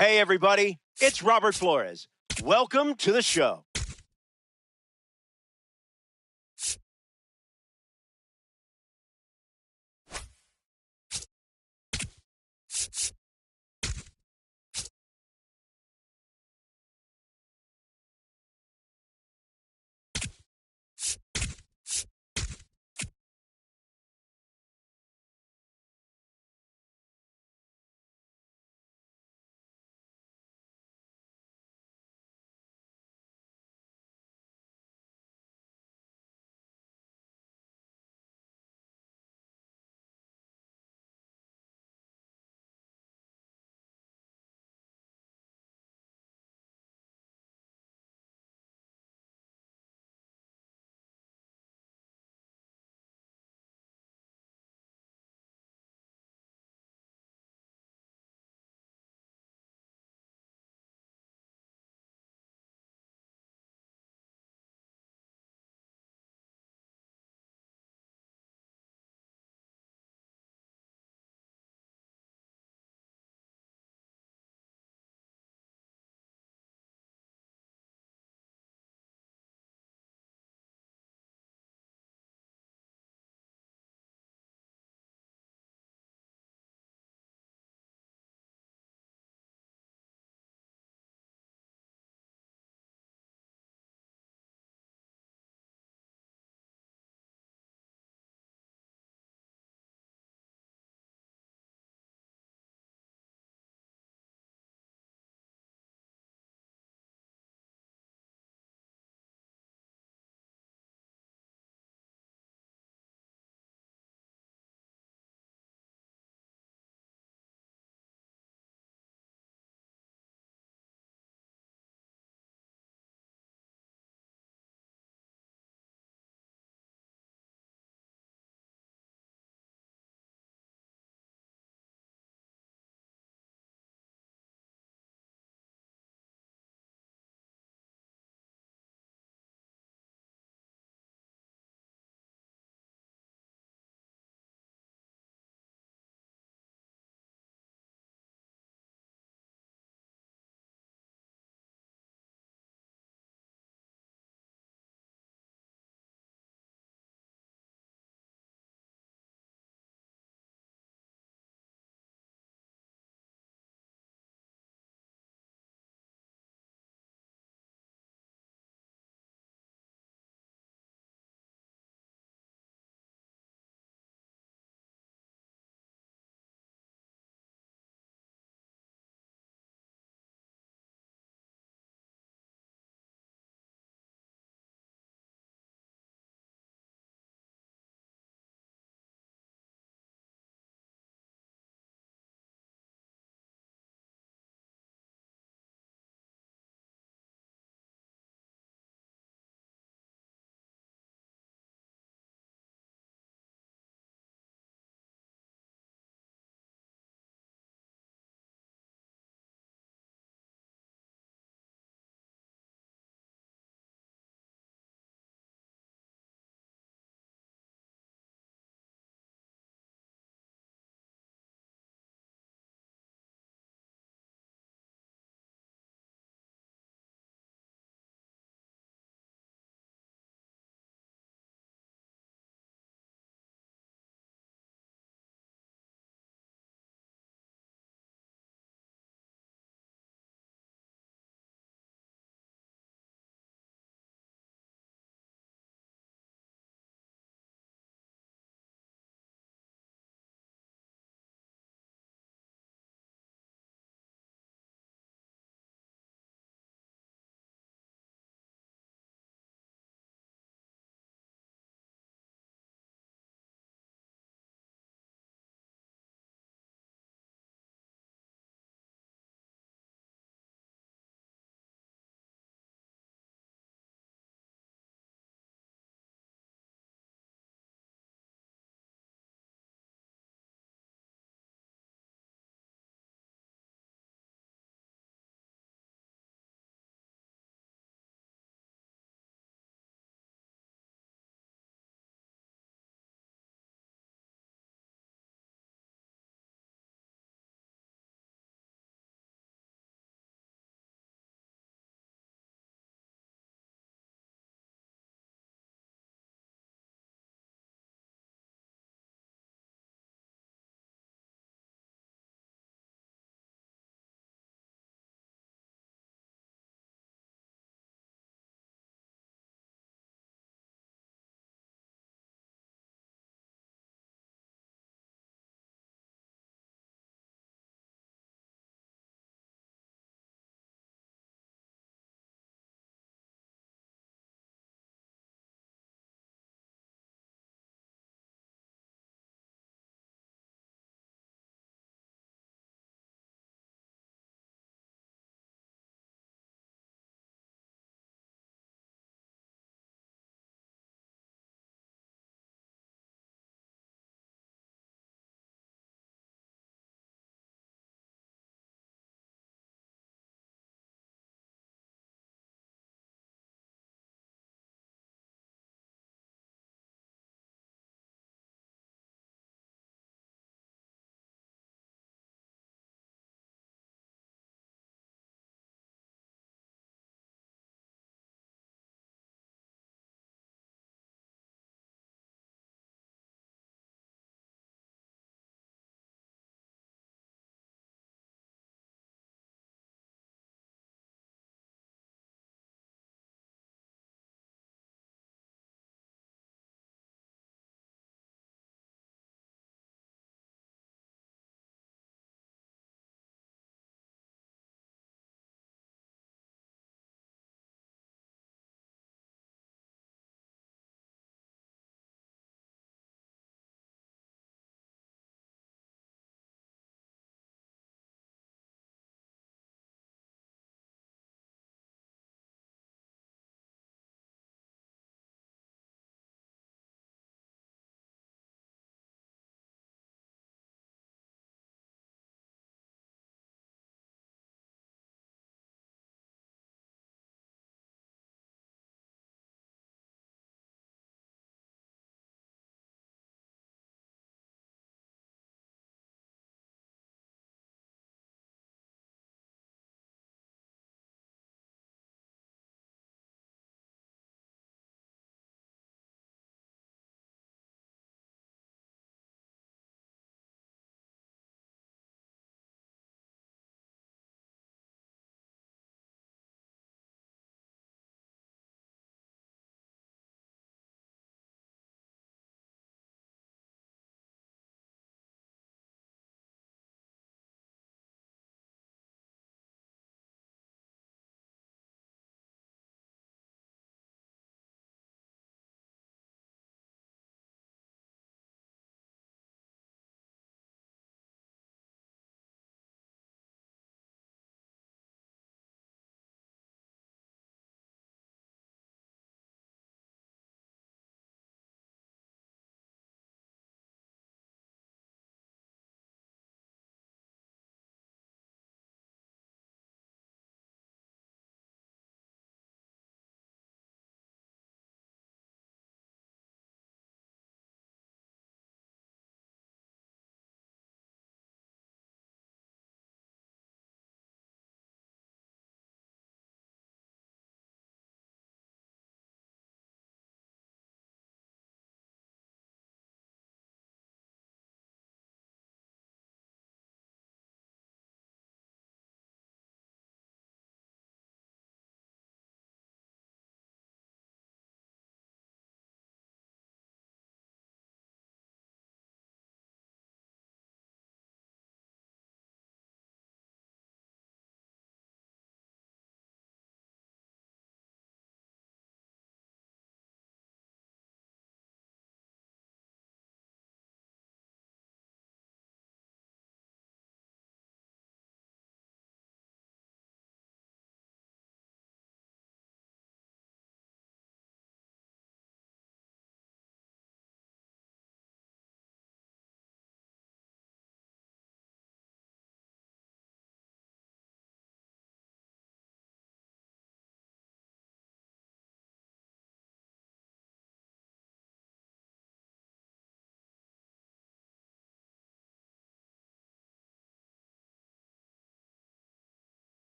Hey, everybody, it's Robert Flores. Welcome to the show.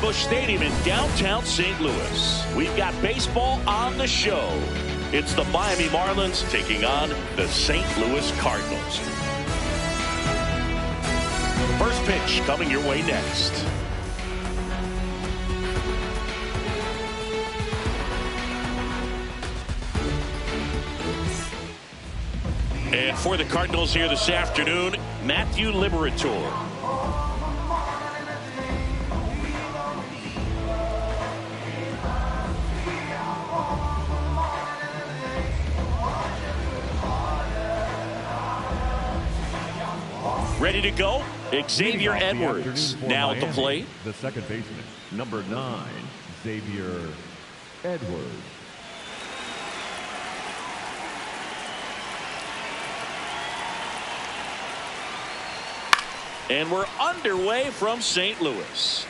Busch Stadium in downtown St. Louis. We've got baseball on the show. It's the Miami Marlins taking on the St. Louis Cardinals. First pitch coming your way next. And for the Cardinals here this afternoon, Matthew Liberatore. Ready to go? Xavier Edwards now at the plate. The second baseman, number 9, Xavier Edwards. And we're underway from St. Louis.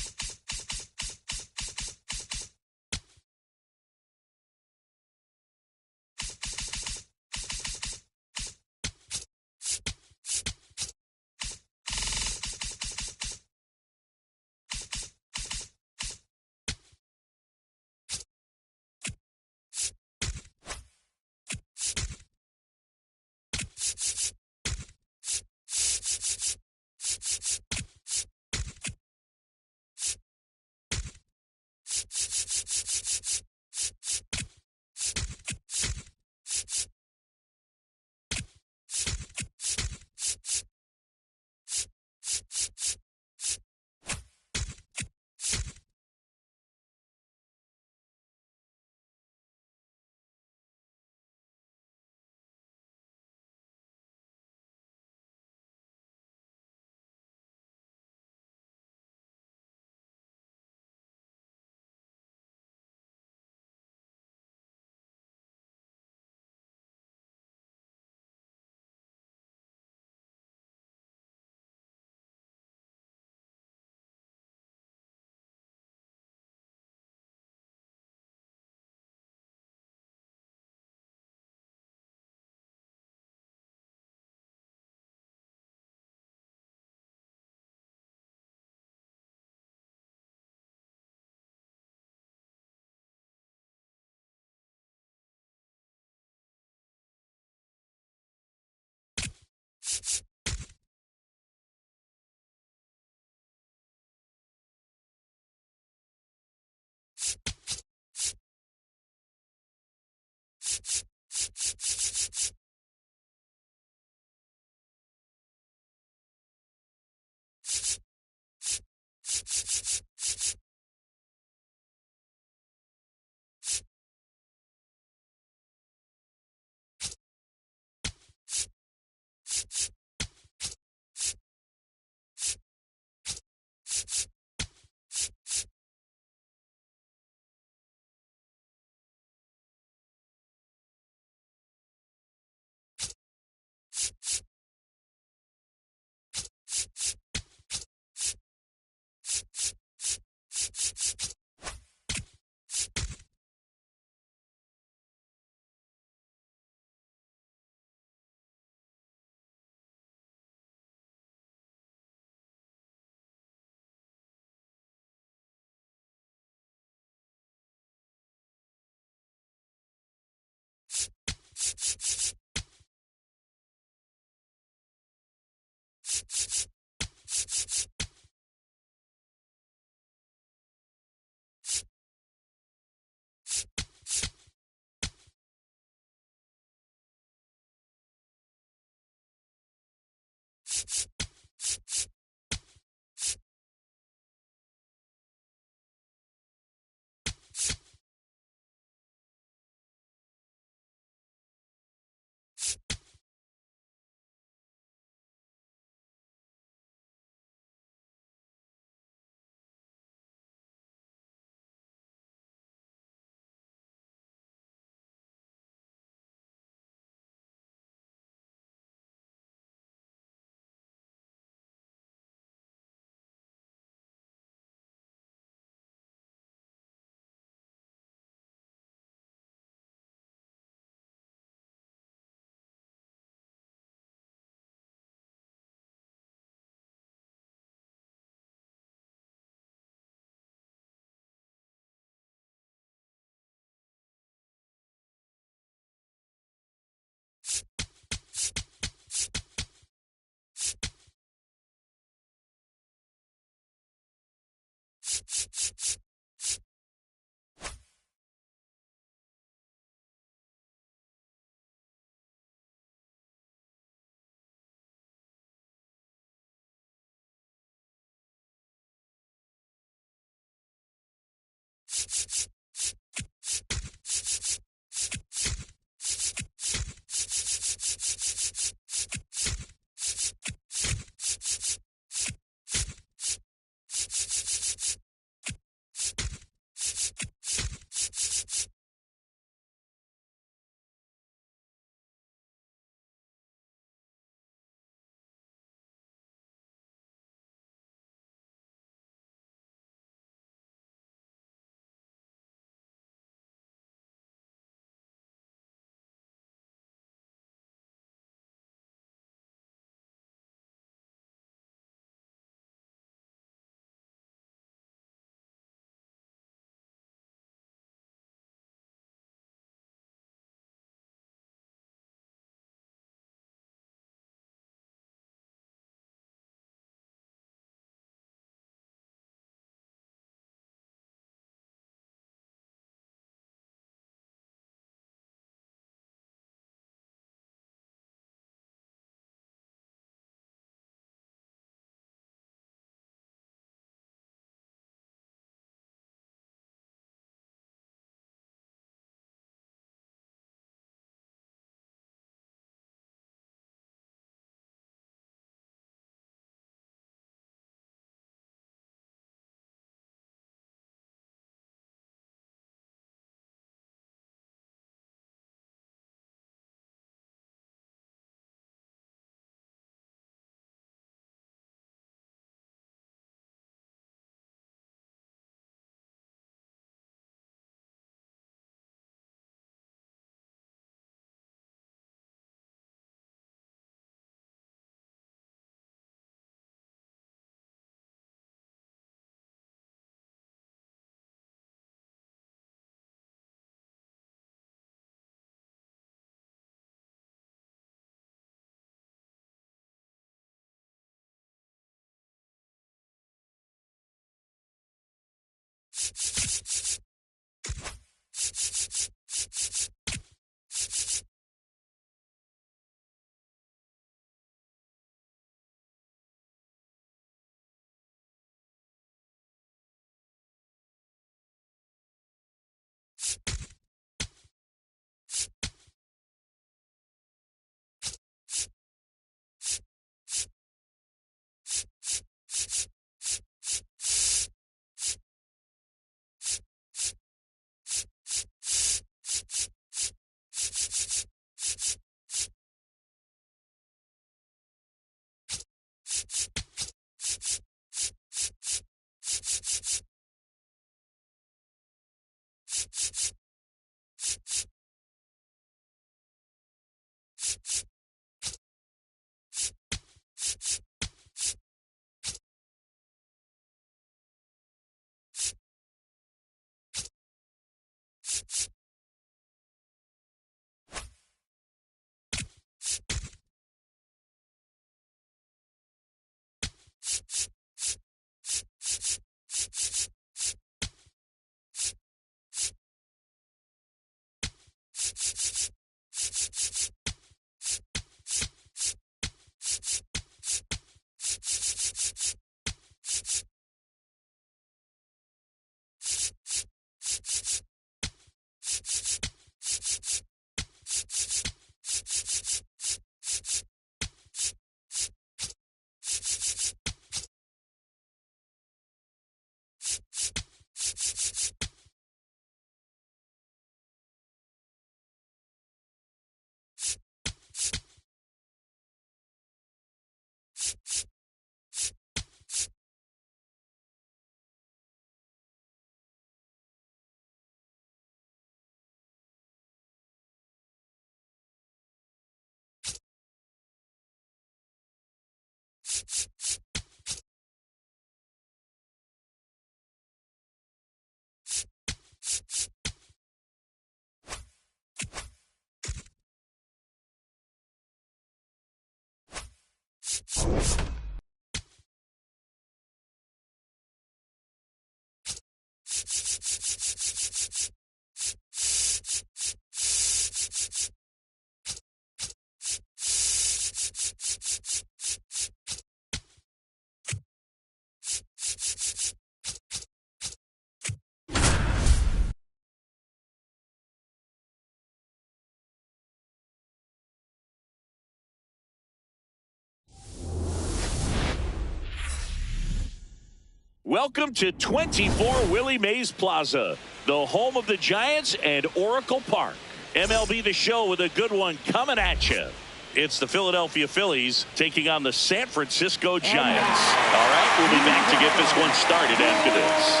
Welcome to 24 Willie Mays Plaza, the home of the Giants and Oracle Park. MLB The Show with a good one coming at you. It's the Philadelphia Phillies taking on the San Francisco Giants. All right, we'll be back to get this one started after this.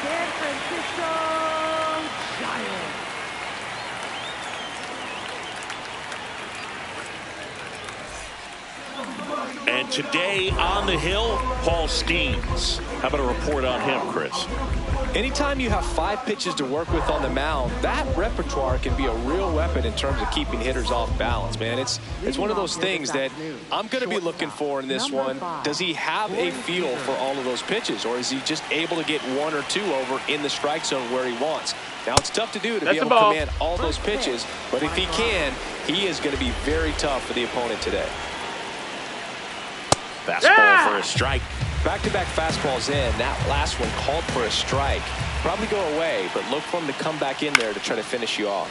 San Francisco Giants. And today on the hill, Paul Skeens. How about a report on him, Chris? Anytime you have 5 pitches to work with on the mound, that repertoire can be a real weapon in terms of keeping hitters off balance, man. It's one of those things that I'm going to be looking for in this one. Does he have a feel for all of those pitches, or is he just able to get 1 or 2 over in the strike zone where he wants? Now, it's tough to do to be able to command all those pitches, but if he can, he is going to be very tough for the opponent today. Fastball for a strike. Back-to-back fastballs in. That last one called for a strike. Probably go away, but look for him to come back in there to try to finish you off.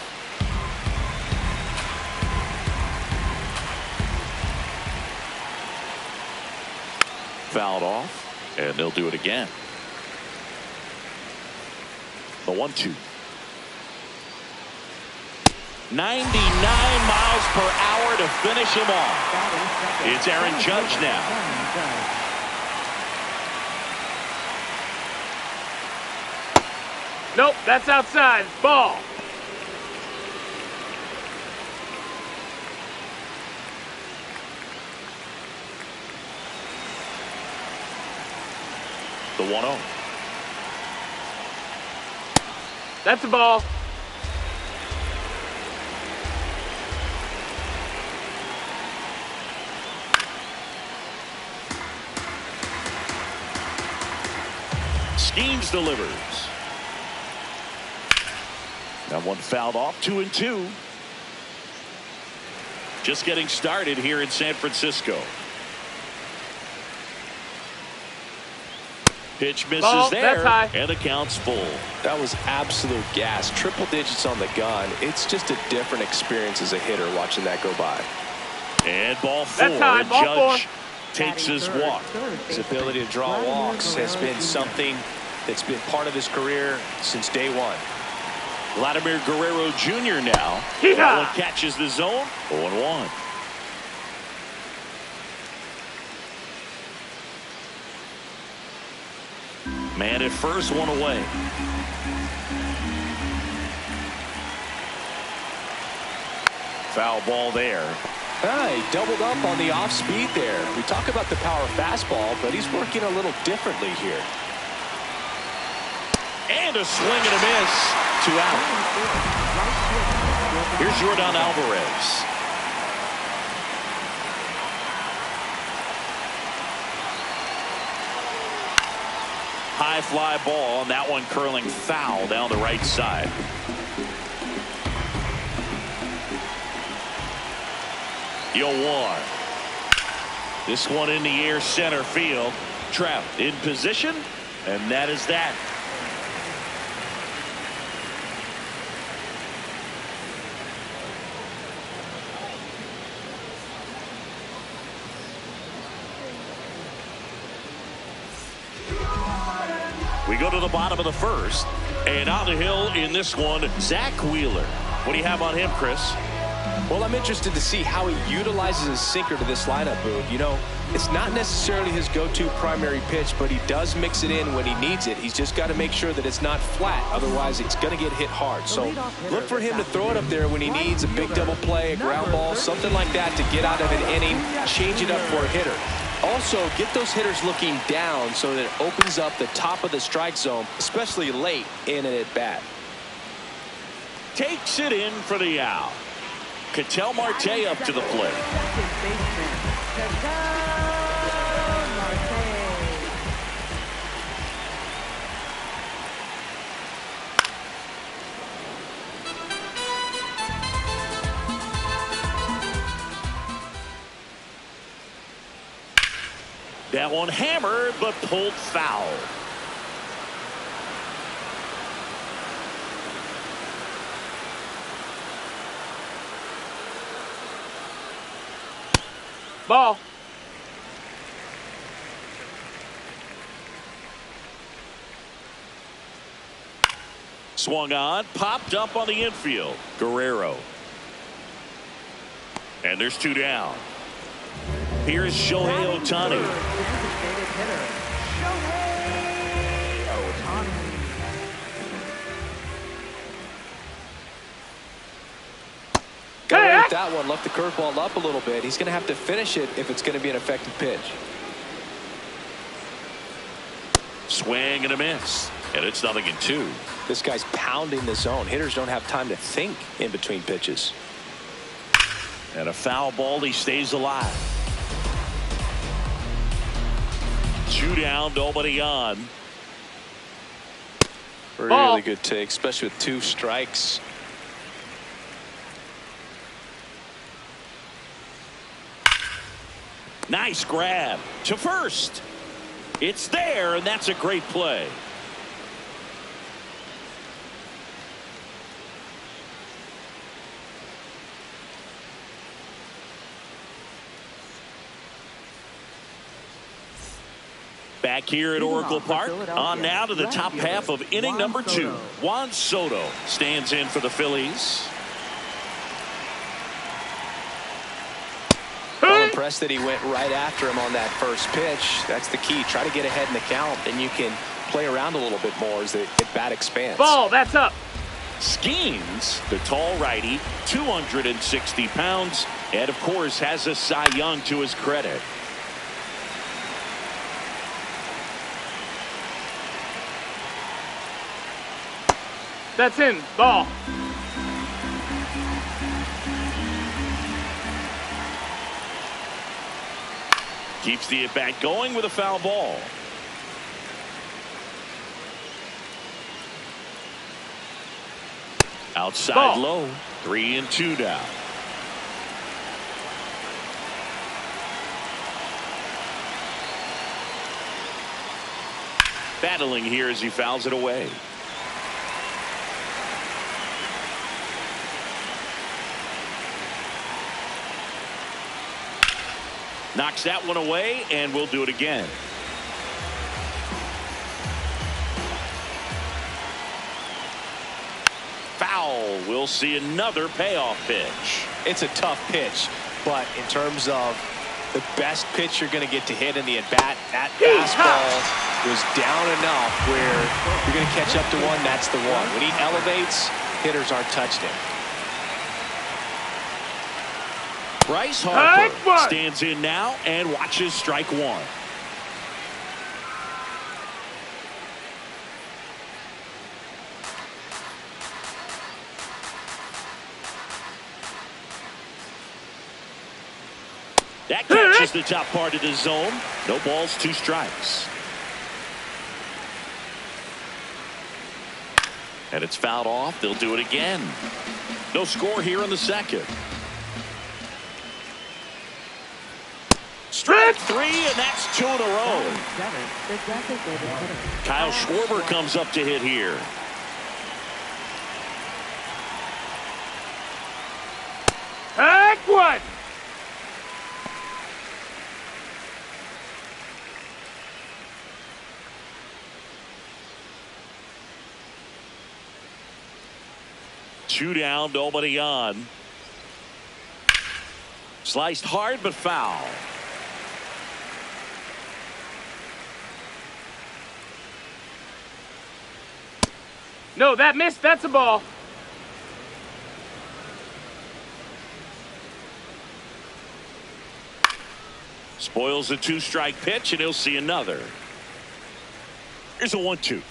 Fouled off, and they'll do it again. The 1-2. 99 miles per hour to finish him off. It's Aaron Judge now. Nope, that's outside. Ball. The 1-0. That's a ball. Skeens delivers. That one fouled off. 2-2. Just getting started here in San Francisco. Pitch misses there, and the count's full. That was absolute gas. Triple digits on the gun. It's just a different experience as a hitter watching that go by. And ball 4. And Judge takes his walk. His ability to draw walks has been something that's been part of his career since day one. Vladimir Guerrero Jr. now. That one catches the zone. 0-1. Man at first, one away. Foul ball there. He doubled up on the off speed there. We talk about the power fastball, but he's working a little differently here. And a swing and a miss. 2 out. Here's Jordan Alvarez. High fly ball, and that one curling foul down the right side. Yo, one. This one in the air, center field. Trout in position, and that is that. We go to the bottom of the first, and on the hill in this one, Zach Wheeler. What do you have on him, Chris? Well, I'm interested to see how he utilizes his sinker to this lineup, Boone. You know, it's not necessarily his go-to primary pitch, but he does mix it in when he needs it. He's just got to make sure that it's not flat. Otherwise, it's going to get hit hard. So look for him to throw it up there when he needs a big double play, a ground ball, something like that to get out of an inning, change it up for a hitter. Also, get those hitters looking down so that it opens up the top of the strike zone, especially late in an at-bat. Takes it in for the out. Ketel Marte up to the plate. Second baseman, Ketel Marte. That one hammered, but pulled foul. Ball. Swung on, popped up on the infield. Guerrero. And there's 2 down. Here's Shohei Ohtani. Designated hitter, Shohei Ohtani. Got away Hey, with that one, left the curveball up a little bit. He's going to have to finish it if it's going to be an effective pitch. Swing and a miss. And it's 0-2. This guy's pounding the zone. Hitters don't have time to think in between pitches. And a foul ball, he stays alive. 2 down, nobody on. Ball. Really good take, especially with 2 strikes. Nice grab to first. It's there, and that's a great play. Back here at Oracle Park, on now to the top half of inning number 2. Juan Soto stands in for the Phillies. Well, impressed that he went right after him on that first pitch. That's the key. Try to get ahead in the count, then you can play around a little bit more as the at-bat expands. Ball. That's up. Schemes, the tall righty, 260 pounds, and of course has a Cy Young to his credit. That's in. Ball. Keeps the at-bat going with a foul ball. Outside Ball. low. 3-2 now. Battling here as he fouls it away. Knocks that one away, and we'll do it again. Foul. We'll see another payoff pitch. It's a tough pitch, but in terms of the best pitch you're going to get to hit in the at-bat, that fastball was down enough where you're going to catch up to one. That's the one. When he elevates, hitters aren't touched him. Bryce Harper stands in now and watches strike 1. That catches the top part of the zone. No balls, 2 strikes. And it's fouled off. They'll do it again. No score here in the second. Strike 3, and that's 2 in a row. Kyle Schwarber comes up to hit here. Heck one. Two down, nobody on. Sliced hard but foul. No, that missed. That's a ball. Spoils a 2-strike pitch, and he'll see another. Here's a 1-2.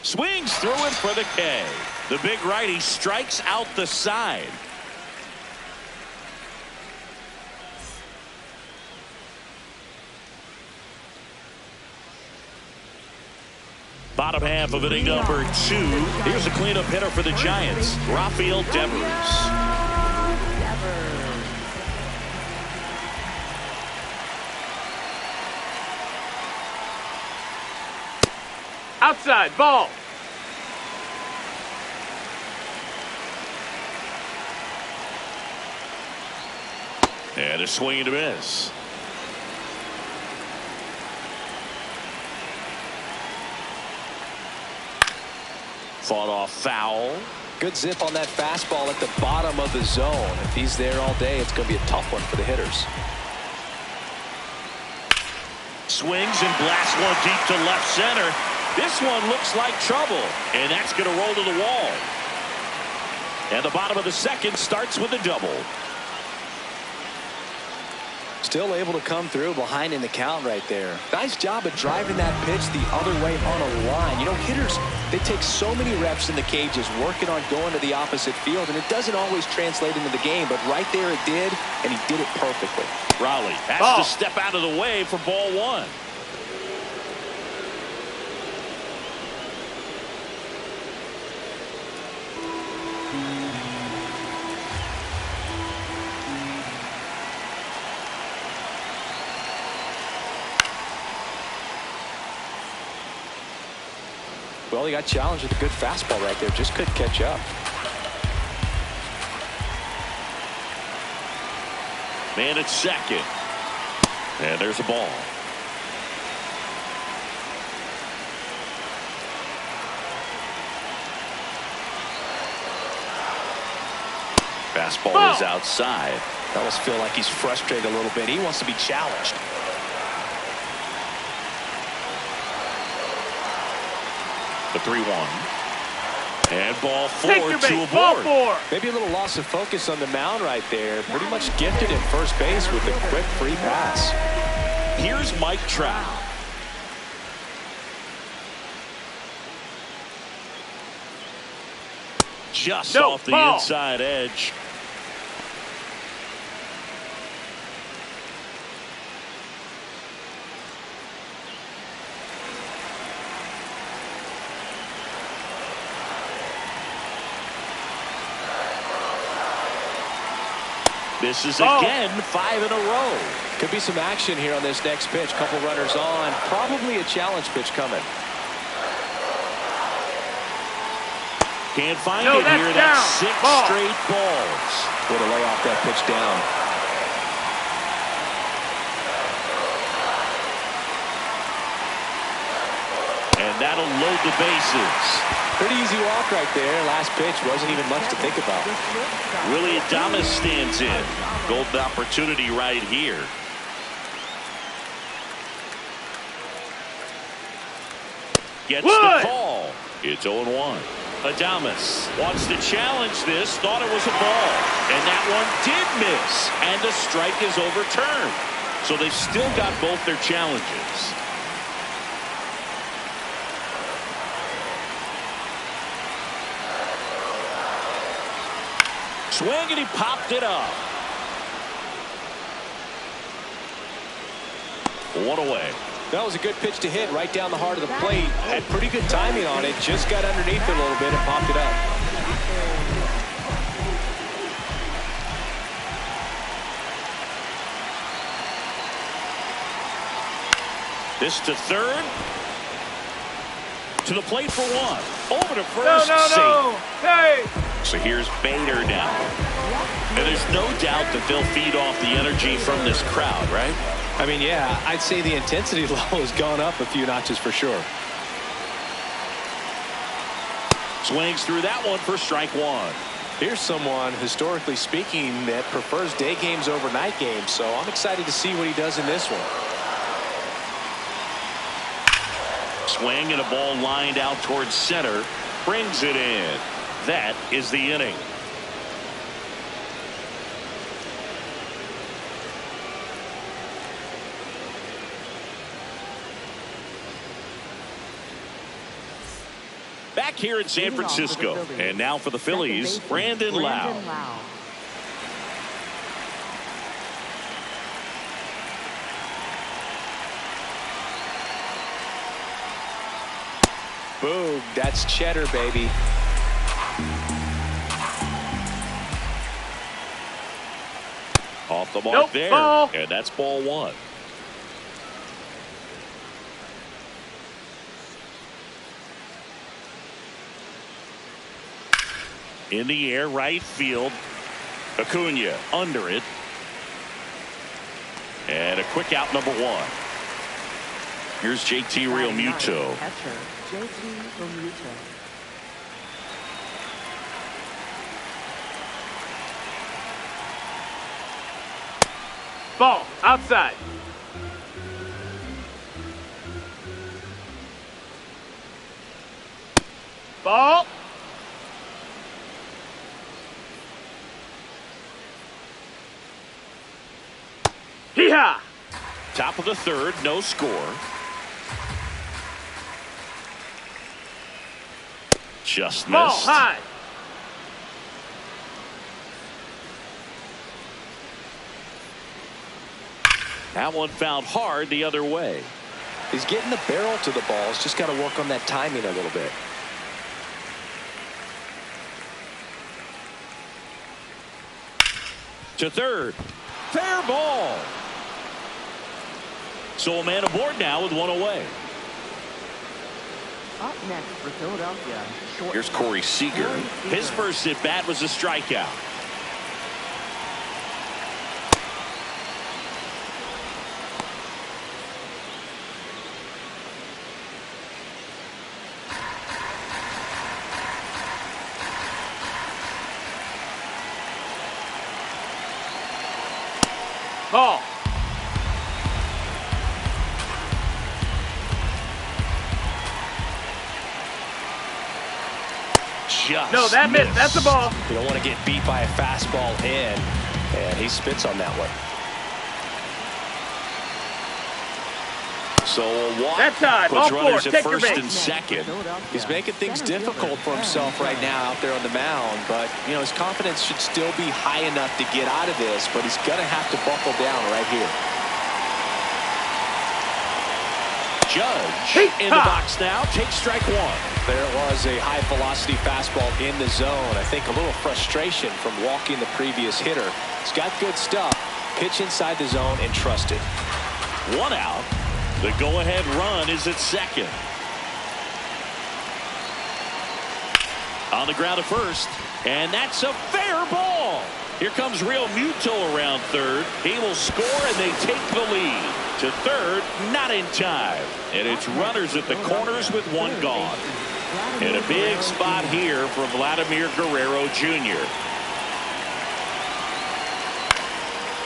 Swings through it for the K. The big righty strikes out the side. Bottom half of inning number 2. Here's a cleanup hitter for the Giants, Rafael Devers. Outside, ball. And a swing and a miss. Fought off foul. Good zip on that fastball at the bottom of the zone. If he's there all day, it's going to be a tough one for the hitters. Swings and blasts one deep to left center. This one looks like trouble, and that's going to roll to the wall. And the bottom of the second starts with a double. Still able to come through behind in the count right there. Nice job of driving that pitch the other way on a line. You know, hitters, they take so many reps in the cages working on going to the opposite field, and it doesn't always translate into the game, but right there it did, and he did it perfectly. Raleigh has to step out of the way for ball 1. Well, he got challenged with a good fastball right there. Just couldn't catch up. Man at second. And there's a ball. Fastball is outside. I almost feel like he's frustrated a little bit. He wants to be challenged. The 3-1. And ball 4 Take your to bait. a Ball board. 4. Maybe a little loss of focus on the mound right there. Pretty much gifted at first base with a quick free pass. Here's Mike Trout. Just off the inside edge. This is again 5 in a row. Could be some action here on this next pitch. Couple runners on. Probably a challenge pitch coming. Can't find it here. That's 6 straight balls. Way to lay off that pitch down. And that'll load the bases. Pretty easy walk right there. Last pitch wasn't even much to think about. Willy Adames stands in. Golden opportunity right here. Gets the call. It's 0-1. Adames wants to challenge this. Thought it was a ball. And that one did miss. And the strike is overturned. So they've still got both their challenges. Swing and he popped it up. 1 away. That was a good pitch to hit right down the heart of the plate. Had pretty good timing on it. Just got underneath it a little bit and popped it up. This to third. To the plate for 1. Over to first. No. Hey. So here's Bader now. And there's no doubt that they'll feed off the energy from this crowd, right? I mean, yeah, I'd say the intensity level has gone up a few notches for sure. Swings through that one for strike 1. Here's someone, historically speaking, that prefers day games over night games, so I'm excited to see what he does in this one. Swing and a ball lined out towards center. Brings it in. That is the inning. Back here in San Francisco. And now for the Phillies, Brandon Lau. Boom, that's cheddar, baby. Off the mark Nope, there. ball. And that's ball one. In the air, right field. Acuna under it. And a quick out, number one. Here's JT Realmuto. Catcher, JT Realmuto. Ball, outside. Ball. Hee-haw. Top of the third, no score. Just Ball, missed. high. That one fouled hard the other way. He's getting the barrel to the ball. He's just got to work on that timing a little bit. To third. Fair ball. So a man aboard now with one away. Up next for Philadelphia. Here's Corey Seager. His first at bat was a strikeout. Ball. Just No, that missed. That's a ball. You don't want to get beat by a fastball in, and he spits on that one. So a walk That's tied. puts Ball four. runners at Take your first base. and second. He's making things difficult for himself right now out there on the mound, but you know his confidence should still be high enough to get out of this, but he's going to have to buckle down right here. Judge in the box now. Take strike one. There was a high velocity fastball in the zone. I think a little frustration from walking the previous hitter. He's got good stuff. Pitch inside the zone and trust it. One out. The go-ahead run is at second. On the ground at first, and that's a fair ball. Here comes Realmuto around third. He will score, and they take the lead. To third, not in time. And it's runners at the corners with one gone. And a big spot here for Vladimir Guerrero Jr.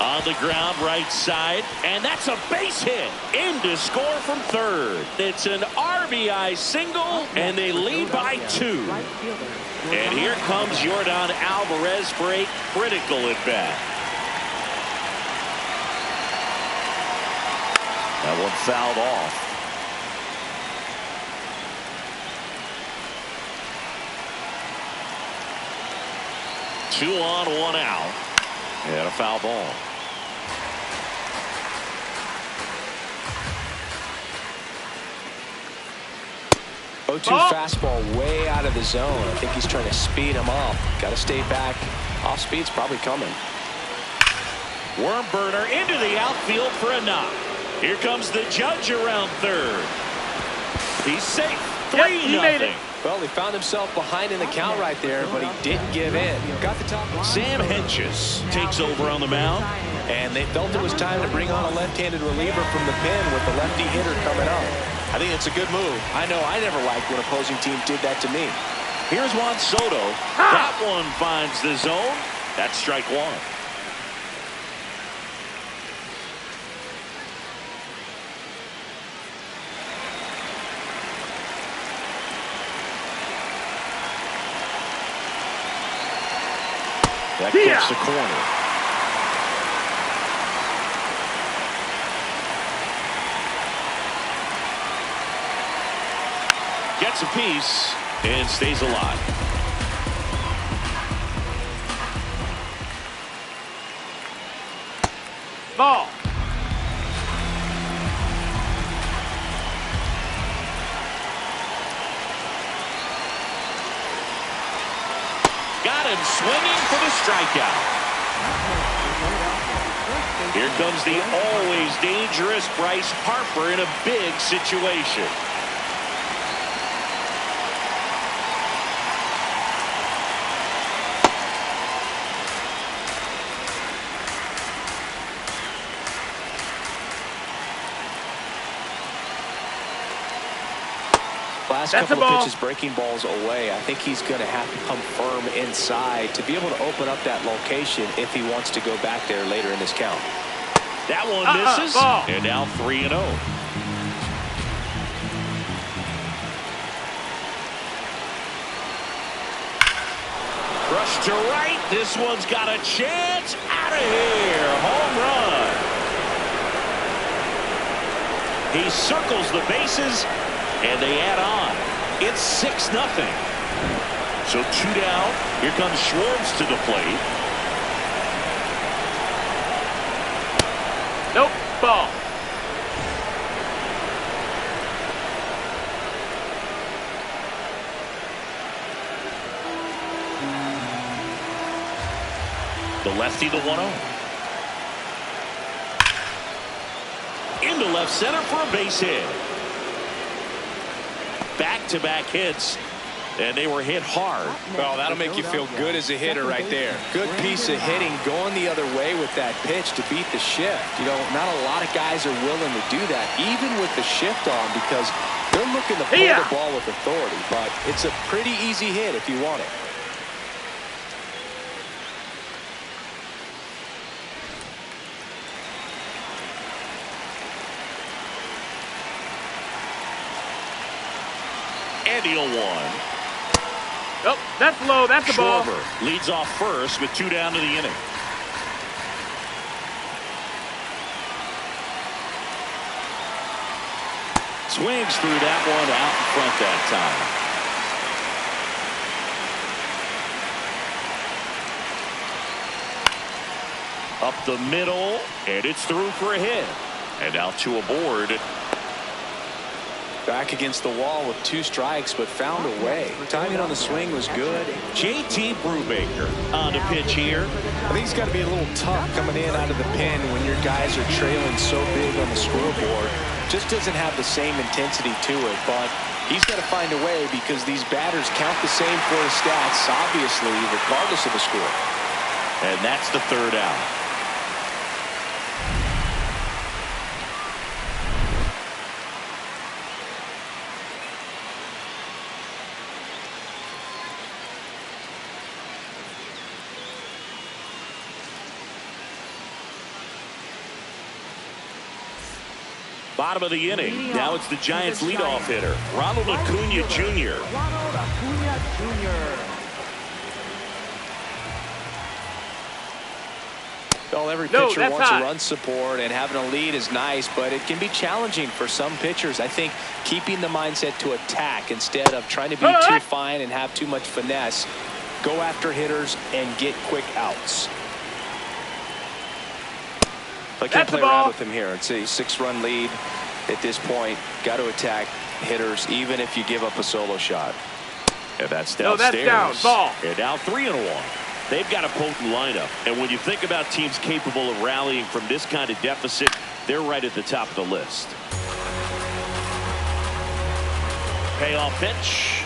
On the ground, right side, and that's a base hit. In to score from third. It's an RBI single, and they lead by 2. And here comes Yordan Alvarez for a critical at-bat. That one fouled off. Two on, one out. And a foul ball. 0-2 fastball way out of the zone. I think he's trying to speed him up. Got to stay back. Off speed's probably coming. Worm burner into the outfield for a knock. Here comes the Judge around third. He's safe. 3-0. Well, he found himself behind in the count right there, but he didn't give in. Got the top. Sam Hentges takes over on the mound. And they felt it was time to bring on a left-handed reliever from the pen with the lefty hitter coming up. I think it's a good move. I know I never liked when opposing teams did that to me. Here's Juan Soto. That one finds the zone. That's strike one. That gets the corner. Gets a piece, and stays alive. Ball. Got him swinging for the strikeout. Here comes the always dangerous Bryce Harper in a big situation. Last couple of pitches breaking balls away. I think he's going to have to come firm inside to be able to open up that location if he wants to go back there later in this count. That one misses, and now 3-0. Rush to right. This one's got a chance. Out of here. Home run. He circles the bases, and they add on. It's 6-0. So 2 down. Here comes Schwartz to the plate. Nope. Ball. The lefty, the 1-0. Into left center for a base hit. Back-to-back hits, and they were hit hard. Well, that'll make you feel good as a hitter right there. Good piece of hitting going the other way with that pitch to beat the shift. You know, not a lot of guys are willing to do that, even with the shift on, because they're looking to pull the ball with authority. But it's a pretty easy hit if you want it. And he'll one. Nope, that's low. That's a ball. Schwarber leads off first with 2 down to the inning. Swings through that one out in front that time. Up the middle, and it's through for a hit. And now 2 aboard. Back against the wall with 2 strikes, but found a way. Timing on the swing was good. JT Brubaker on the pitch here. I think it's got to be a little tough coming in out of the pen when your guys are trailing so big on the scoreboard. Just doesn't have the same intensity to it, but he's got to find a way because these batters count the same for his stats, obviously, regardless of the score. And that's the 3rd out. Bottom of the inning. Now it's the Giants' leadoff hitter, Ronald Acuna Jr. Ronald Acuna Jr. Well, every pitcher wants to run support, and having a lead is nice, but it can be challenging for some pitchers. I think keeping the mindset to attack instead of trying to be too fine and have too much finesse. Go after hitters and get quick outs. I can't play around with him here. It's a 6-run lead at this point. Got to attack hitters even if you give up a solo shot. And that's downstairs. No, that's down. Ball. And now 3-1. They've got a potent lineup. And when you think about teams capable of rallying from this kind of deficit, they're right at the top of the list. Payoff pitch.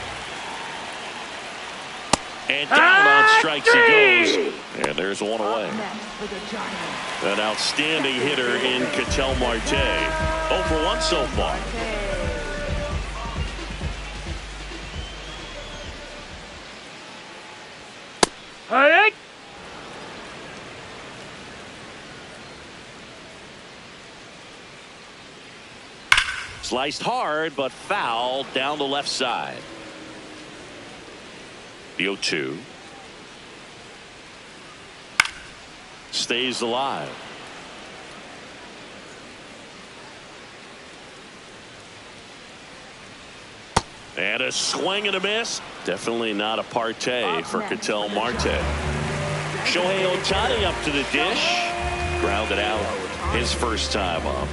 And down on strikes he goes. And there's one away. An outstanding hitter in Ketel Marte. 0 for 1 so far. Hey! Sliced hard, but foul down the left side. The 0-2. Stays alive. And a swing and a miss. Definitely not a partay for Ketel Marte. Shohei Ohtani up to the dish. Grounded out his first time up.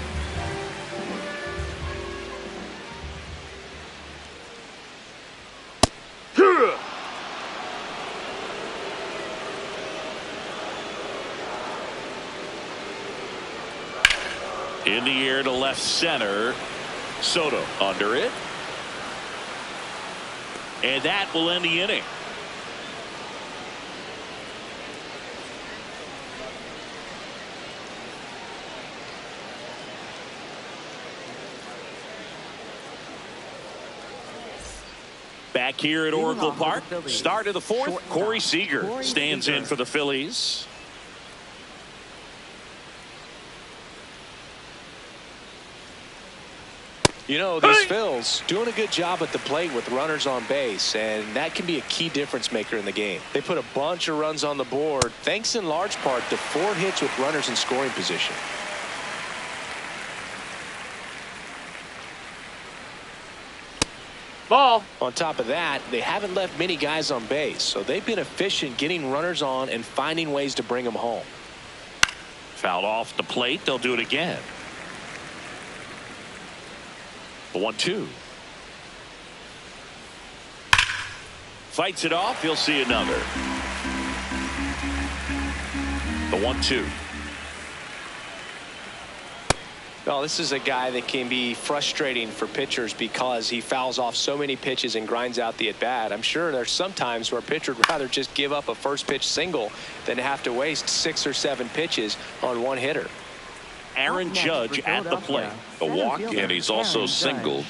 In the air to left center. Soto under it. And that will end the inning. Back here at Oracle Park, start of the fourth, Corey Seager stands in for the Phillies. You know, these Phils doing a good job at the plate with runners on base, and that can be a key difference maker in the game. They put a bunch of runs on the board, thanks in large part to 4 hits with runners in scoring position. Ball. On top of that, they haven't left many guys on base, so they've been efficient getting runners on and finding ways to bring them home. Fouled off the plate. They'll do it again. The 1-2. Fights it off. He'll see another. The 1-2. Well, this is a guy that can be frustrating for pitchers because he fouls off so many pitches and grinds out the at-bat. I'm sure there's some times where a pitcher would rather just give up a first pitch single than have to waste 6 or 7 pitches on one hitter. Aaron Judge at the plate. A walk, and he's also singled.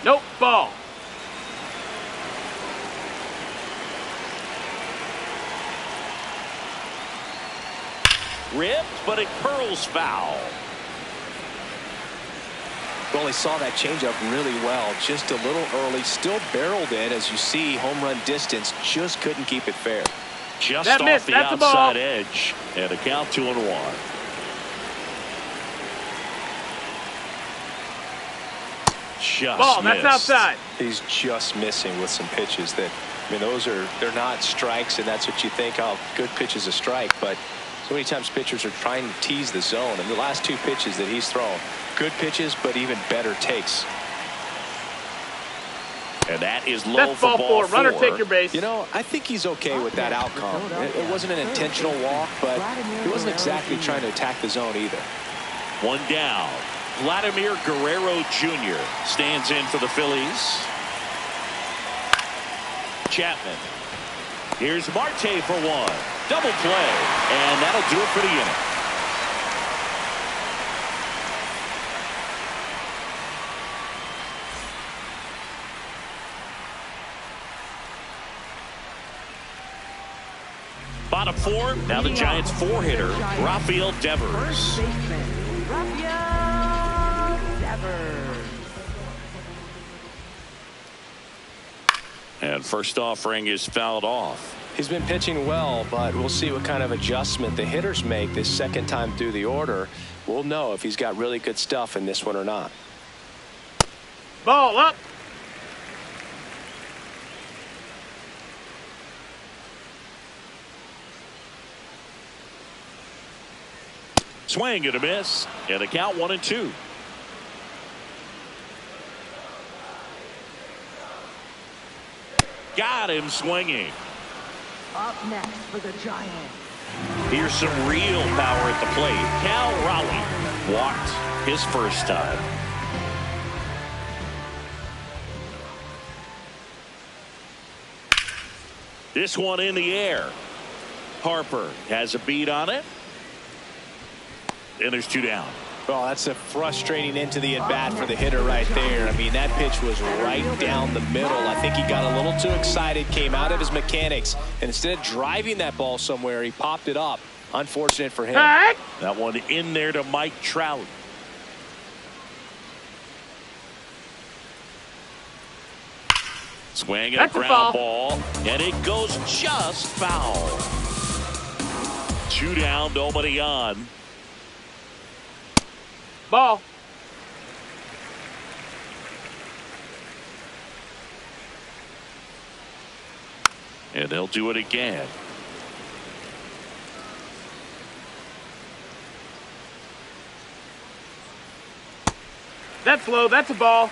Nope. Ball. Ripped, but it curls foul. Well, he saw that changeup really well, just a little early, still barreled in. As you see, home run distance, just couldn't keep it fair. Just That off missed. the That's a ball. outside edge, and a count 2-1. Just Ball. That's missed. outside. He's just missing with some pitches that, I mean, they're not strikes, and that's what you think, oh, good pitch is a strike. But so many times pitchers are trying to tease the zone, and the last 2 pitches that he's thrown, good pitches, but even better takes. And that is low That's for ball 4. Runner, take your base. You know, I think he's okay with that outcome. It wasn't an intentional walk, but he wasn't exactly trying to attack the zone either. 1 down. Vladimir Guerrero Jr. stands in for the Phillies. Chapman. Here's Marte for 1. Double play, and that'll do it for the inning. Bottom 4, now the Giants' 4-hitter, Rafael Devers. Rafael Devers. And first offering is fouled off. He's been pitching well, but we'll see what kind of adjustment the hitters make this second time through the order. We'll know if he's got really good stuff in this one or not. Ball up. Swing and a miss, and the count 1-2. Got him swinging. Up next for the Giants. Here's some real power at the plate. Cal Raleigh walked his first time. This one in the air. Harper has a beat on it. And there's 2 down. Well, that's a frustrating end to the at-bat for the hitter right there. I mean, that pitch was right down the middle. I think he got a little too excited, came out of his mechanics, and instead of driving that ball somewhere, he popped it up. Unfortunate for him. Hey. That one in there to Mike Trout. Swing and That's a a ground foul. ball, and it goes just foul. 2 down, nobody on. Ball. And they'll do it again. That's low. That's a ball.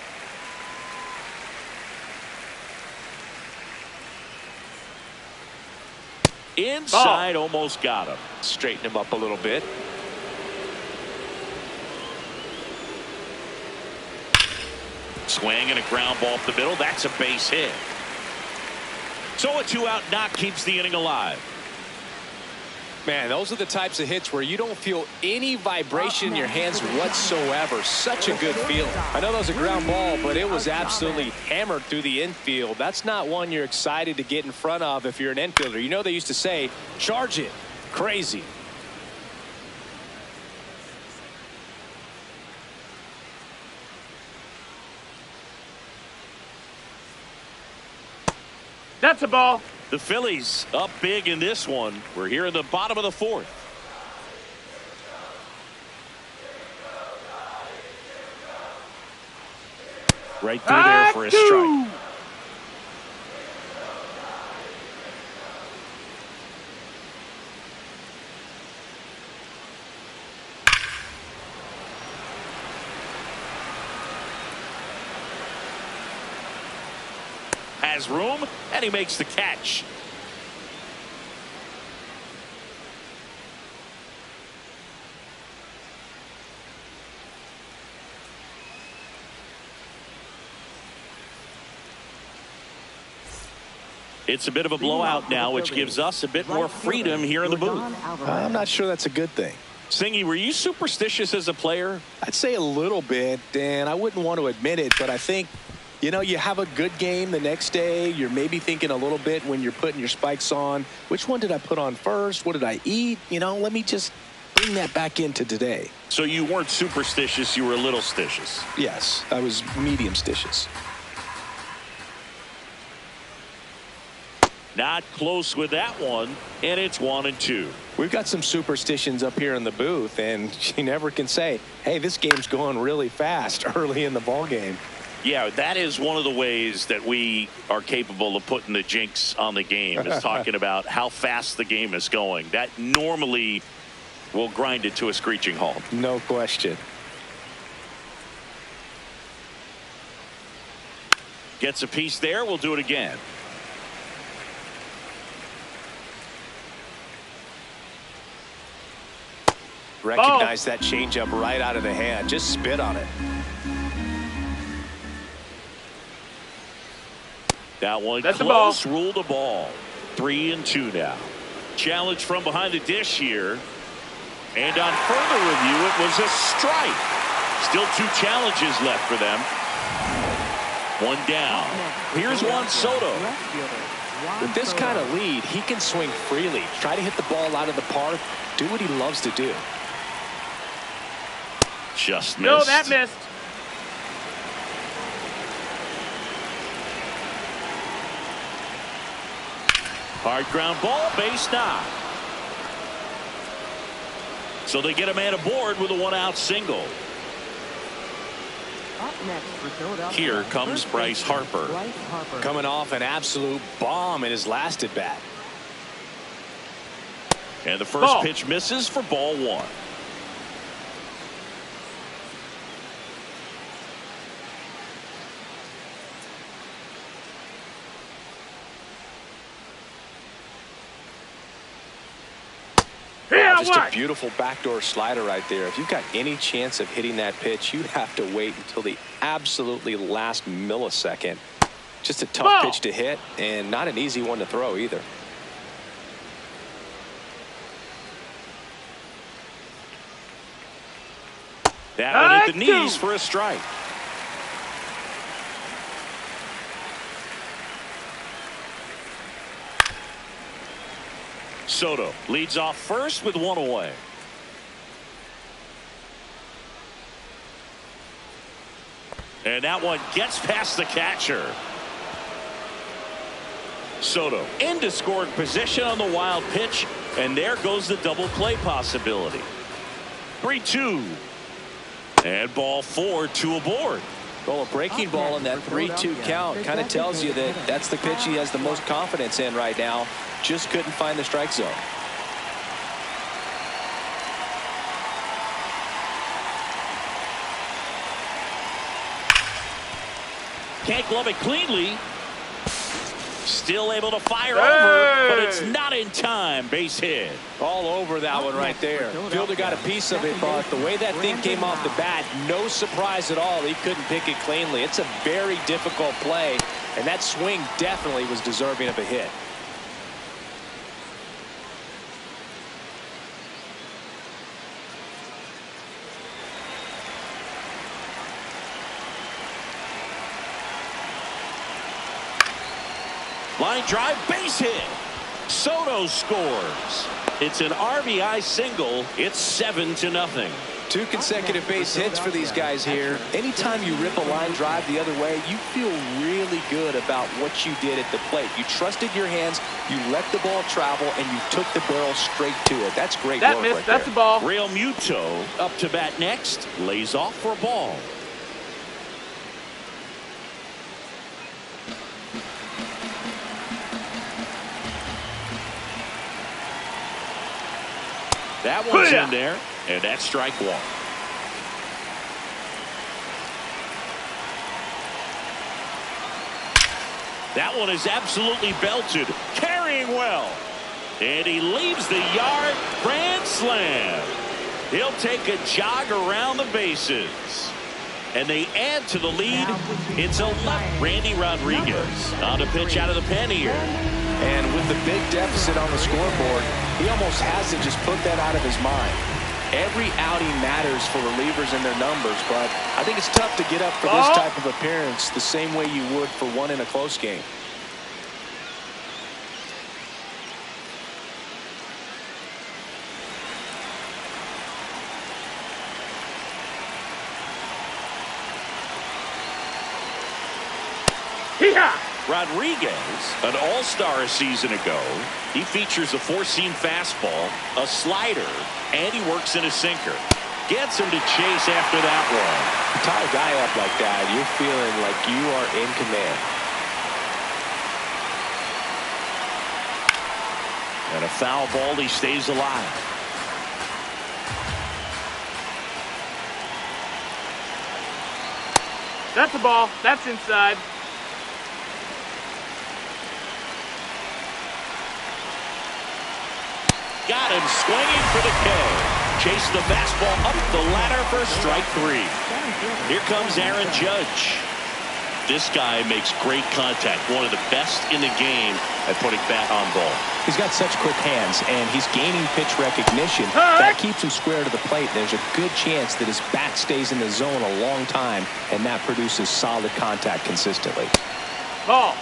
Inside, almost got him. Straighten him up a little bit. Swing and a ground ball up the middle. That's a base hit. So a 2-out knock keeps the inning alive. Man, those are the types of hits where you don't feel any vibration in your hands whatsoever. Such a good feeling. I know that was a ground ball, but it was absolutely hammered through the infield. That's not one you're excited to get in front of if you're an infielder. You know they used to say, charge it. Crazy. That's a ball. The Phillies up big in this one. We're here in the bottom of the fourth. Right through there for a strike. Has room, and he makes the catch. It's a bit of a blowout now, which gives us a bit more freedom here in the booth. I'm not sure that's a good thing. Singy, were you superstitious as a player? I'd say a little bit, and I wouldn't want to admit it, but I think, you know, you have a good game the next day. You're maybe thinking a little bit when you're putting your spikes on. Which one did I put on first? What did I eat? You know, let me just bring that back into today. So you weren't superstitious, you were a little stitious. Yes, I was medium stitious. Not close with that one, and it's 1-2. We've got some superstitions up here in the booth, and you never can say, hey, this game's going really fast early in the ball game. Yeah, that is one of the ways that we are capable of putting the jinx on the game, is talking about how fast the game is going. That normally will grind it to a screeching halt. No question. Gets a piece there. We'll do it again. Recognize that changeup right out of the hand. Just spit on it. That one That's close, ruled a ball. 3-2 now. Challenge from behind the dish here. And on further review, it was a strike. Still 2 challenges left for them. One down. Here's Juan Soto. With this kind of lead, he can swing freely. Try to hit the ball out of the park. Do what he loves to do. Just missed. No, that missed. Hard ground ball, base knock. So they get a man aboard with a 1-out single. Up next for Philadelphia. Here comes Bryce Harper. Coming off an absolute bomb in his last at bat. And the first pitch misses for ball 1. Just a beautiful backdoor slider right there. If you've got any chance of hitting that pitch, you have to wait until the absolutely last millisecond. Just a tough pitch to hit, and not an easy one to throw either. That one at the knees for a strike. Soto leads off first with 1 away. And that one gets past the catcher. Soto into scoring position on the wild pitch, and there goes the double play possibility. 3-2. And ball 4, 2 aboard. Well, a breaking ball in that 3-2 count kind of tells you that that's the pitch he has the most confidence in right now. Just couldn't find the strike zone. Can't glove it cleanly. Still able to fire over, but it's not in time. Base hit. All over that one right there. Fielder got a piece of it, but the way that thing came off the bat, no surprise at all. He couldn't pick it cleanly. It's a very difficult play, and that swing definitely was deserving of a hit. Line drive, base hit. Soto scores. It's an RBI single. It's 7-0. 2 consecutive base hits for these guys here. Anytime you rip a line drive the other way, you feel really good about what you did at the plate. You trusted your hands, you let the ball travel, and you took the barrel straight to it. That's great work right there. That's a ball. Real Muto up to bat next. Lays off for a ball. That one's in there, and that's strike 1. That one is absolutely belted, carrying well. And he leaves the yard. Grand slam. He'll take a jog around the bases. And they add to the lead. It's 11. Randy Rodriguez on the pitch out of the pen here. And with the big deficit on the scoreboard, he almost has to just put that out of his mind. Every outing matters for relievers and their numbers, but I think it's tough to get up for this type of appearance the same way you would for one in a close game. Rodriguez, an all-star a season ago. He features a 4-seam fastball, a slider, and he works in a sinker. Gets him to chase after that one. Tie a guy up like that, you're feeling like you are in command. And a foul ball, he stays alive. That's a ball. That's inside. Got him swinging for the K. Chase the fastball up the ladder for strike 3. Here comes Aaron Judge. This guy makes great contact. One of the best in the game at putting bat on ball. He's got such quick hands, and he's gaining pitch recognition. That keeps him square to the plate. There's a good chance that his bat stays in the zone a long time, and that produces solid contact consistently. Ball.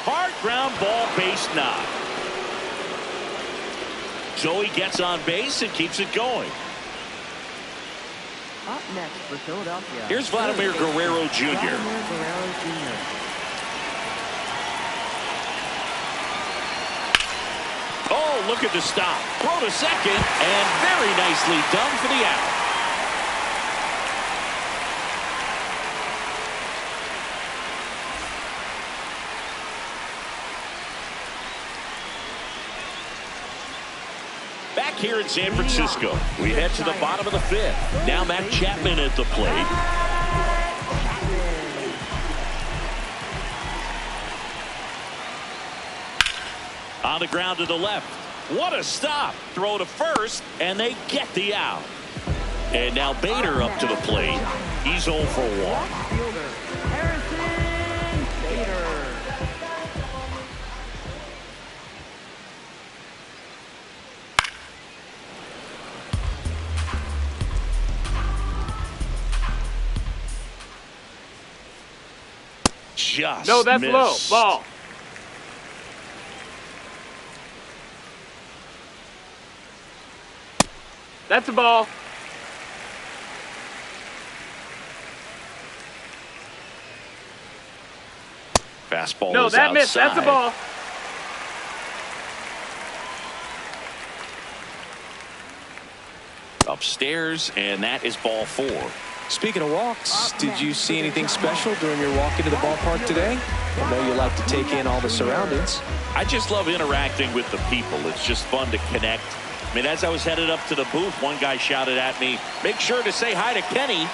Hard ground ball, base knock. Joey gets on base and keeps it going. Up next for Philadelphia. Here's Vladimir Guerrero Jr. Vladimir Guerrero Jr. Oh, look at the stop. Throw to second, and very nicely done for the out. Back here in San Francisco, we head to the bottom of the 5th. Now Matt Chapman at the plate. On the ground to the left. What a stop. Throw to first, and they get the out. And now Bader up to the plate. He's 0 for 1. Fielder, Harrison Bader. Just No, that's missed. low. Ball. That's a ball. Fastball No, is that missed. That's a outside. ball. upstairs, and that is ball 4. Speaking of walks, did you see anything special during your walk into the ballpark today? I know you like to take in all the surroundings. I just love interacting with the people. It's just fun to connect. I mean, as I was headed up to the booth, one guy shouted at me, "Make sure to say hi to Kenny."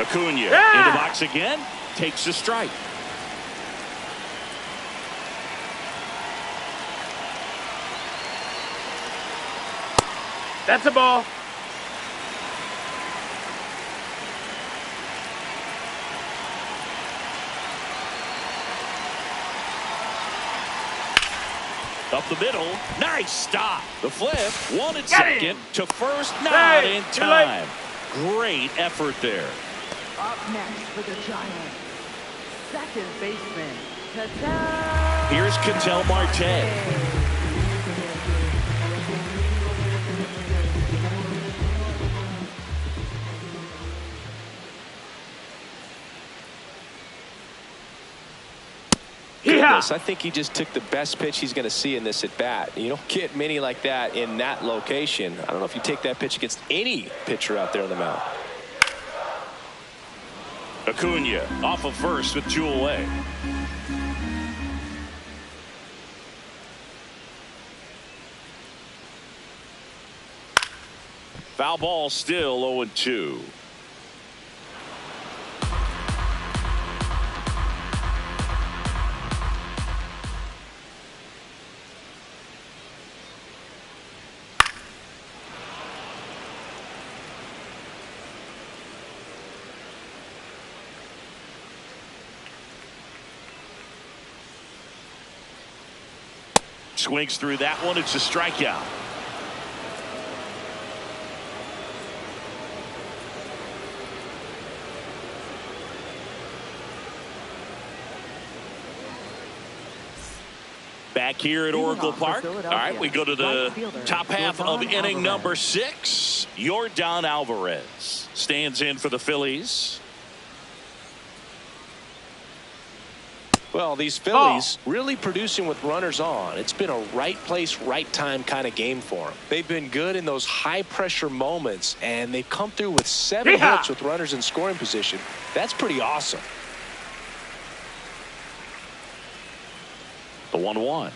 Acuna in the box again, takes a strike. That's a ball. Up the middle, nice stop. The flip, one at Got second him. to first, not Hey, in too late. time. Great effort there. Up next for the Giants, second baseman, Ketel. Here's Ketel Marte. Goodness, I think he just took the best pitch he's going to see in this at bat. You don't get many like that in that location. I don't know if you take that pitch against any pitcher out there on the mound. Acuna off of first with 2 away. Foul ball, still 0-2. Swings through that one. It's a strikeout. Back here at Oracle Park. All right, we go to the top half of inning number 6. Yordan Alvarez stands in for the Phillies. Well, these Phillies really producing with runners on. It's been a right place, right time kind of game for them. They've been good in those high-pressure moments, and they've come through with 7 hits with runners in scoring position. That's pretty awesome. The 1-1.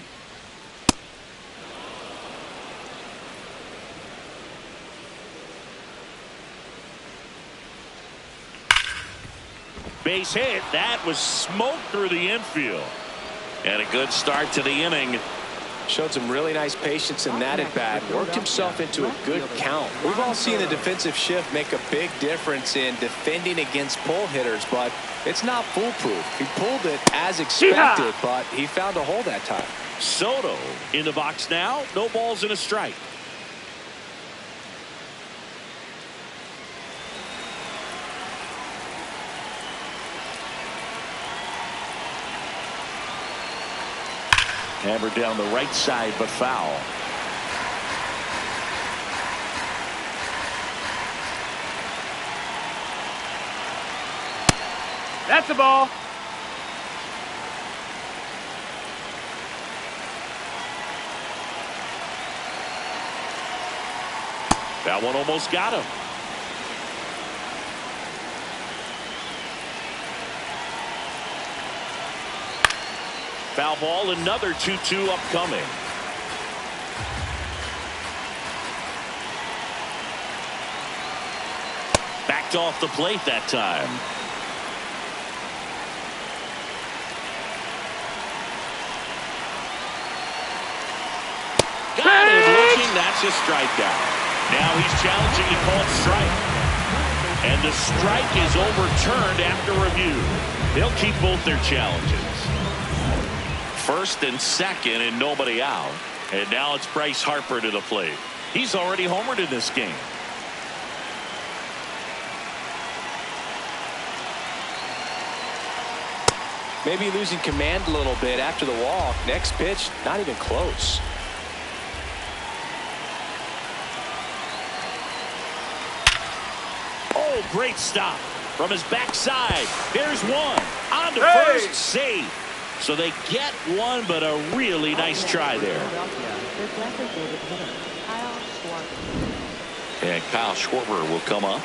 Base hit. That was smoked through the infield. And a good start to the inning. Showed some really nice patience in that at bat. Worked himself into a good count. We've all seen the defensive shift make a big difference in defending against pull hitters, but it's not foolproof. He pulled it as expected, but he found a hole that time. Soto in the box now. No balls and a strike. Hammered down the right side, but foul. That's a ball. That one almost got him. Foul ball, another 2-2 upcoming. Backed off the plate that time. Got it looking. That's a strikeout. Now he's challenging to call it strike. And the strike is overturned after review. They'll keep both their challenges. First and second and nobody out. And now it's Bryce Harper to the plate. He's already homered in this game. Maybe losing command a little bit after the walk. Next pitch, not even close. Oh, great stop from his backside. There's one on to first, safe. So they get one, but a really nice try there. And Kyle Schwarber will come up.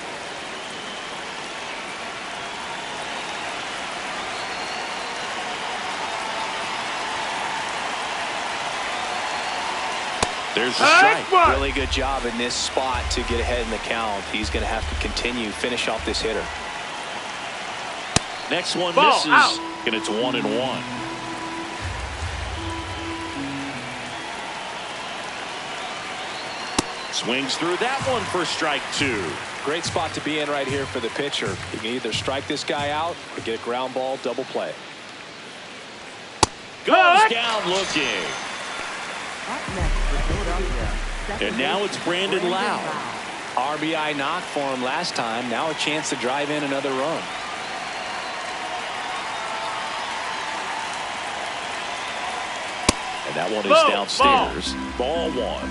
There's the strike. Really good job in this spot to get ahead in the count. He's going to have to finish off this hitter. Next one Ball misses, out. and it's 1-1. Swings through that one for strike 2. Great spot to be in right here for the pitcher. He can either strike this guy out or get a ground ball double play. Goes down looking. Up next for Philadelphia. And now it's Brandon Lowe. RBI knock for him last time. Now a chance to drive in another run. And that one is downstairs. Ball 1.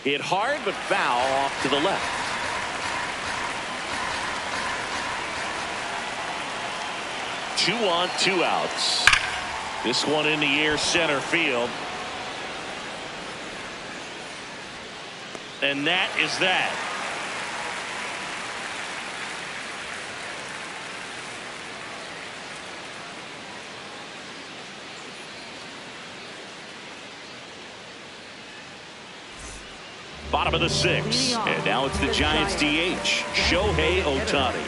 Hit hard but foul off to the left. Two on, 2 outs. This one in the air center field. And that is that. Bottom of the 6th, and now it's the Giants DH, Shohei Ohtani.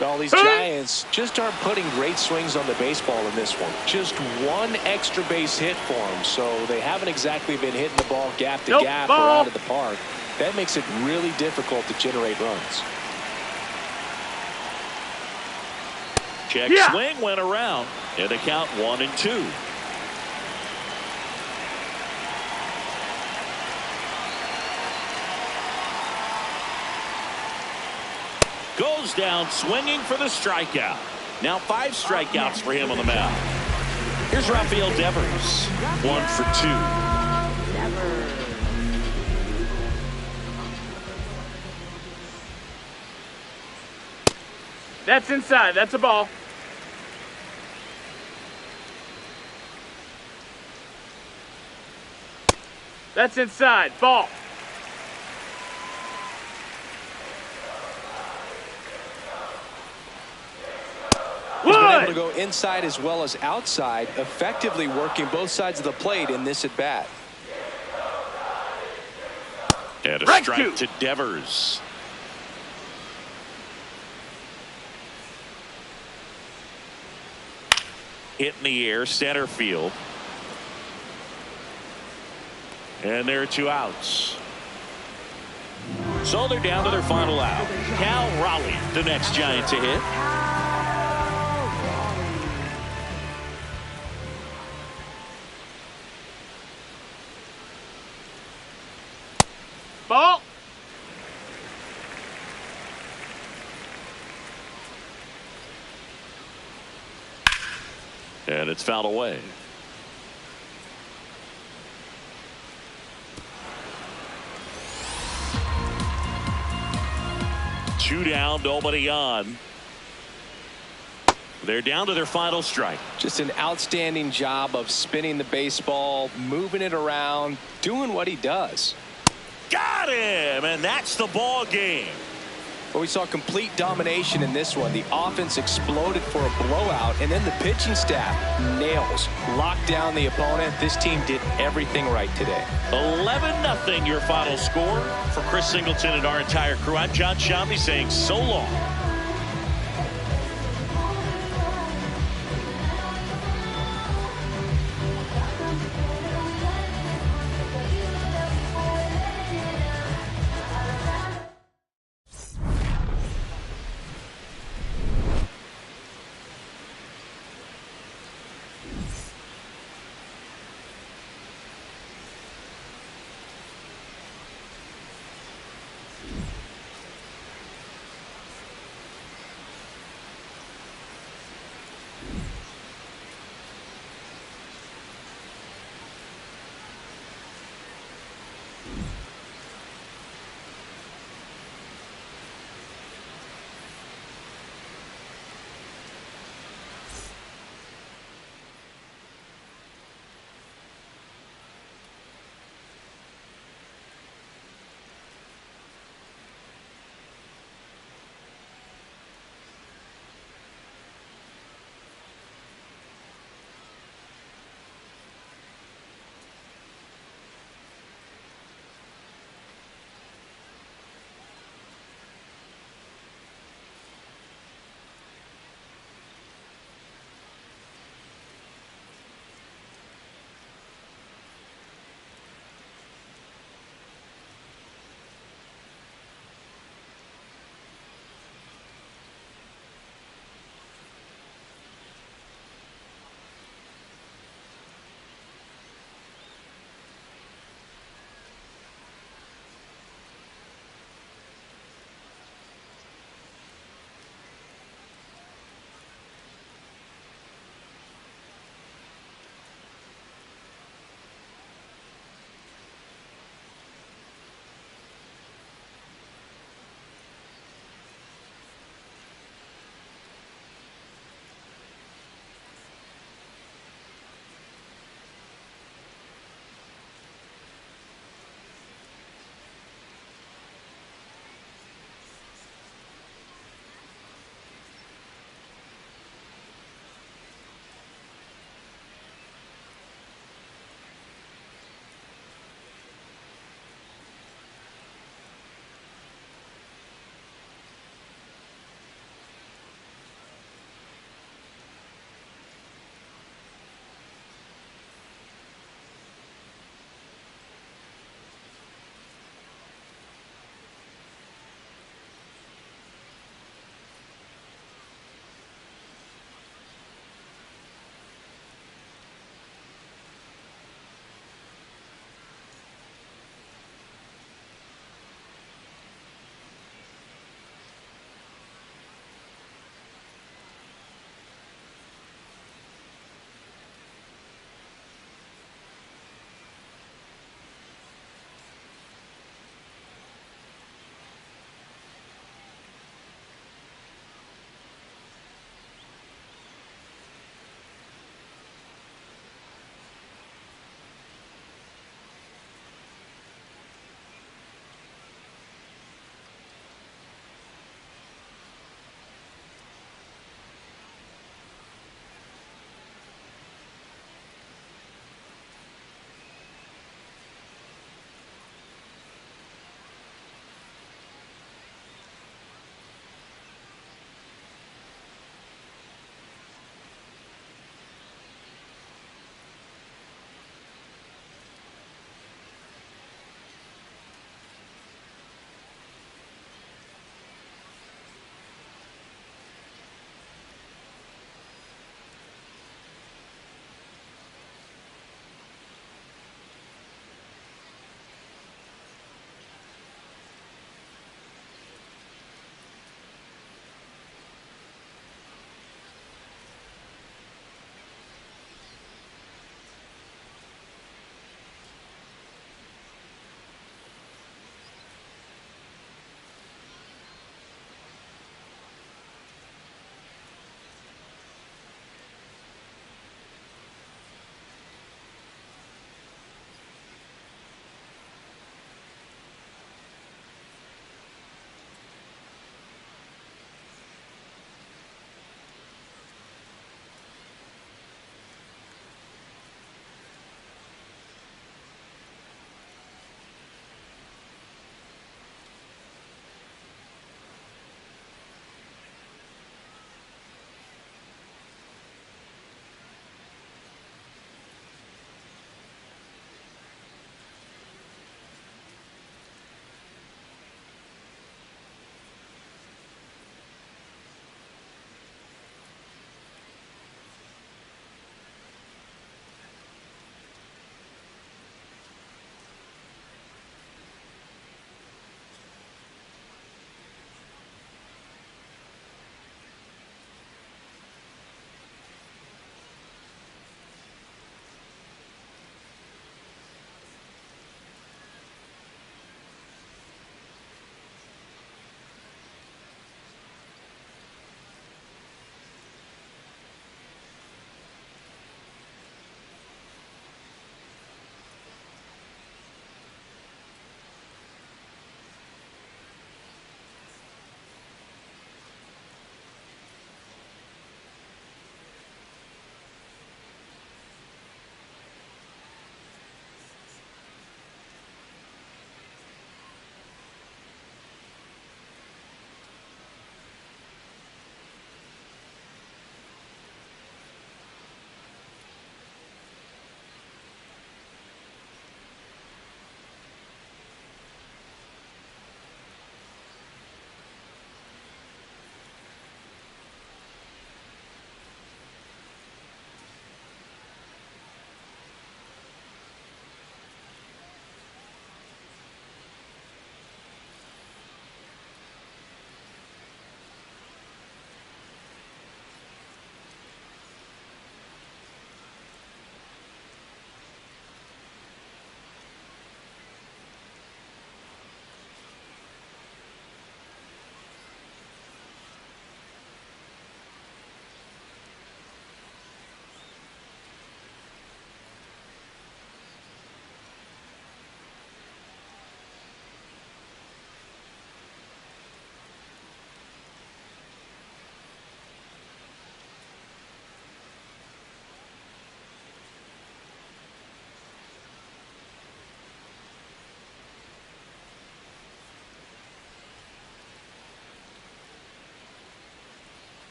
All these Giants just aren't putting great swings on the baseball in this one. Just one extra base hit for them, so they haven't exactly been hitting the ball gap to gap or out of the park. That makes it really difficult to generate runs. Check swing went around, and the count 1-2. Goes down swinging for the strikeout. Now 5 strikeouts for him on the mound. Here's Rafael Devers, 1 for 2. That's inside. That's a ball. That's inside. Ball. He's been able to go inside as well as outside, effectively working both sides of the plate in this at bat. And a strike to Devers. Hit in the air, center field. And there are 2 outs. So they're down to their final out. Cal Raleigh, the next Giant to hit. Ball. And it's fouled away. Two down, nobody on. They're down to their final strike. Just an outstanding job of spinning the baseball, moving it around, doing what he does. Got him, and that's the ball game. Well, we saw complete domination in this one. The offense exploded for a blowout, and then the pitching staff nails, locked down the opponent. This team did everything right today. 11-0 your final score. For Chris Singleton and our entire crew, I'm John Shambi saying so long.